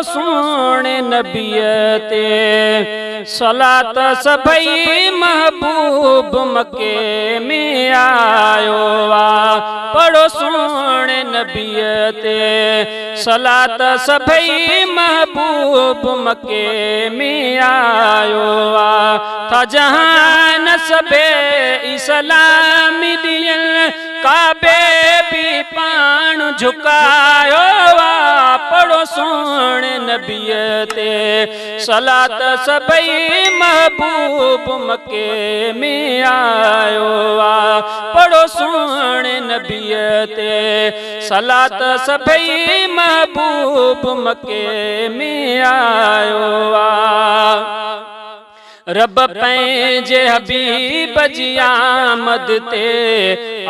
पढ़ो सोने नबीअ ते सलात सभई महबूब मके में आयो आ। पढ़ो सोने नबीअ ते सलात सभई महबूब मके में आयो आ। था जहान सबे इस्लामी दियल काबे भी पाण झुकायो आ। पढ़ो सोने नबीअ ते सलात सभई महबूब मके में आयो आ। पढ़ो सोने नबीअ ते सलात सभई महबूब मके में आयो आ। रब पंहिंजे हबीब जी आमद ते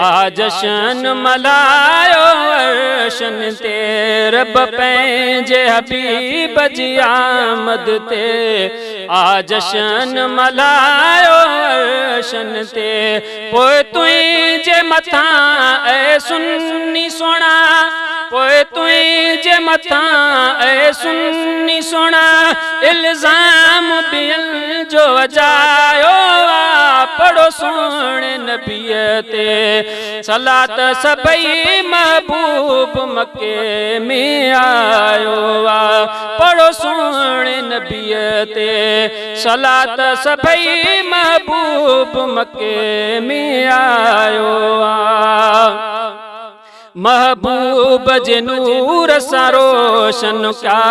आ जशन मल्हायो अर्शन ते। रब पंहिंजे हबीब जी आमद ते आ जशन मल्हायो अर्शन ते। पोइ तुंहिंजे मथां ऐ सुन्नी सोना, पोइ तुंहिंजे मथां ऐ सुन्नी सोना इल्ज़ाम ॿियन जो वजायो आ। पढ़ो सोने नबीअ ते सलात सभई महबूब मके में आयो आ। पढ़ो सोने नबीअ ते सलात सभई महबूब मके में आयो आ। महबूब जे नूर सां रोशन क्या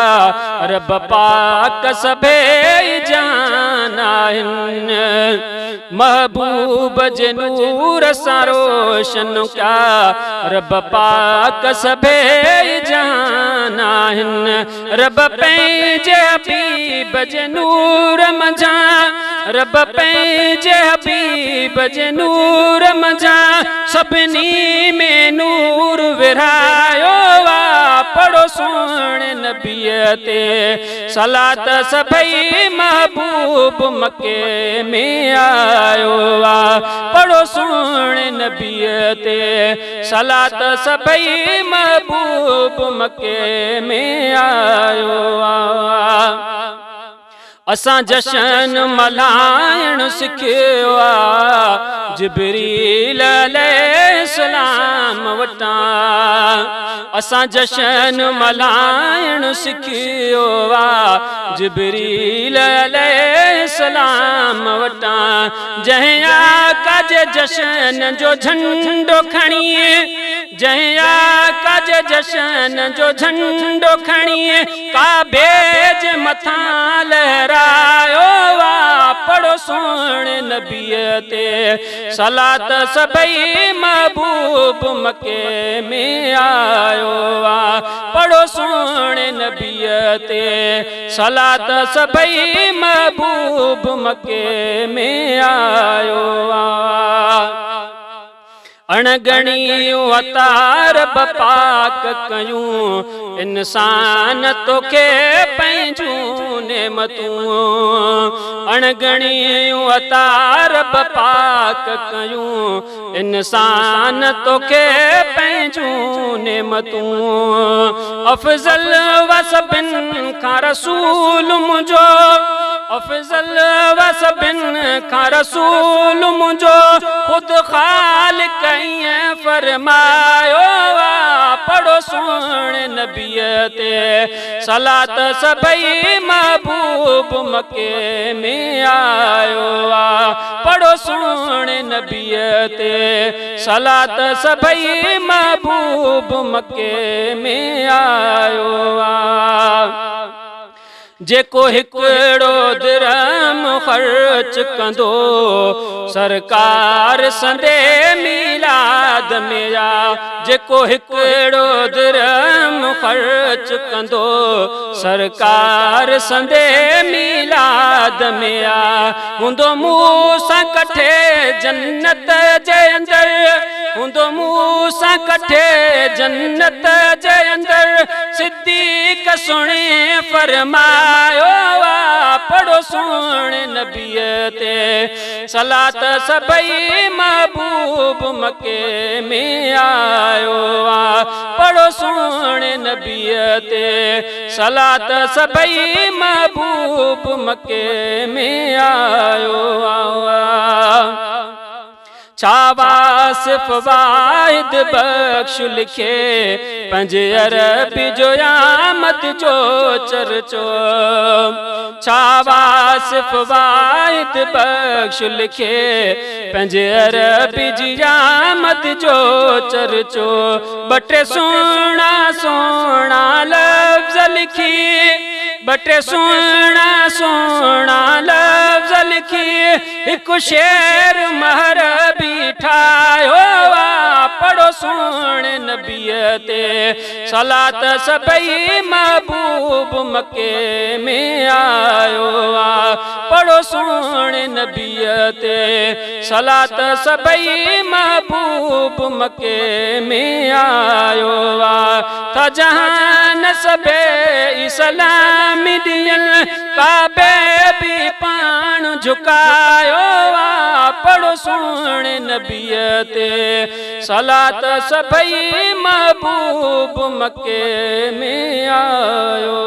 रब पाक सभे जान आहिनि। महबूब जे नूर सां रोशन क्या रब पाक सभे जान आहिनि। रब पंहिंजे हबीब जे नूर मंझां, रब पंहिंजे हबीब जे नूर मंझां सभिनी में नूर विरहायो आ। पढ़ो सोने नबीअ ते सलात सभई महबूब मके में आयो आ। पढ़ो सोने नबीअ ते सलात सभई महबूब मके में आयो आ। असां जशन मल्हाइण सिखियो आ जिब्रील अलैहिस्सलाम वटां। असां जशन मल्हाइण सिखियो आ जिब्रील अलैहिस्सलाम वटां। जंहिं आका जे जशन जो झंडो खणीए, जंहिं आका जे जशन जो झंडो खणीए काबे जे मथां लहरायो आ। पढ़ो सोने नबीअ ते सलात सभई महबूब मके में आयो आ। पढ़ो सोने नबीअ ते सलात सभई महबूब मके में आयो आ। अणगणियूं अतार पाक कयूं इंसान तोखे पंहिंजूं नेमतूं। अणगणियूं अतार पाक कयूं इंसान तोखे पंहिंजूं नेमतूं। अफजल व सभिन खां रसूल मुंहिंजो, अफजल व सभिन खां रसूल मुंहिंजो ख़ुदि ख़ालिक ईअं फरमायो आ। पढ़ो सोने नबीअ ते सलात सभई महबूब मके में आयो आ। पढ़ो सोने नबीअ ते सलात सभई महबूब मके में आयो आ। जेको हिकिड़ो दिरहम ख़र्च कंदो सरकार संदे मीलाद में आ। जेको हिकिड़ो दिरहम ख़र्च कंदो सरकार संदे मीलाद में आ। हूंदो मूं सां कठे जन्नत जे अंदर, हूंदो मूं सां कठे जन्नत जे अंदर सिद्दीक़ सुणे फरमायो आ। पढ़ो सोने नबीअ ते सलात सभई महबूब मके में आयो आ पढ़ो सोने नबीअ ते सलात सभई महबूब मके में आयो आ छावासिफ वाहिद बख्श लिखे पंजे अरबी जो आमद जो चर्चो छावासिफ वाहिद बख्श लिखे पंजे अरबी जी आमद जो चर्चो बटे सोना सोना लफ्ज़ लिखी बटे सोना सोना लफ्ज़ लिखी एक शेर महर ठायो पढ़ो सोने नबीअ ते सलात सभई महबूब मके में आयो आ पढ़ो सोने नबीअ ते सलात सभई महबूब मके में आयो आ त जहान सबे इस्लाम दियल काबे भी पान झुकायो आ पढ़ो सोने नबीअ ते सलात सभई महबूब मके में आयो।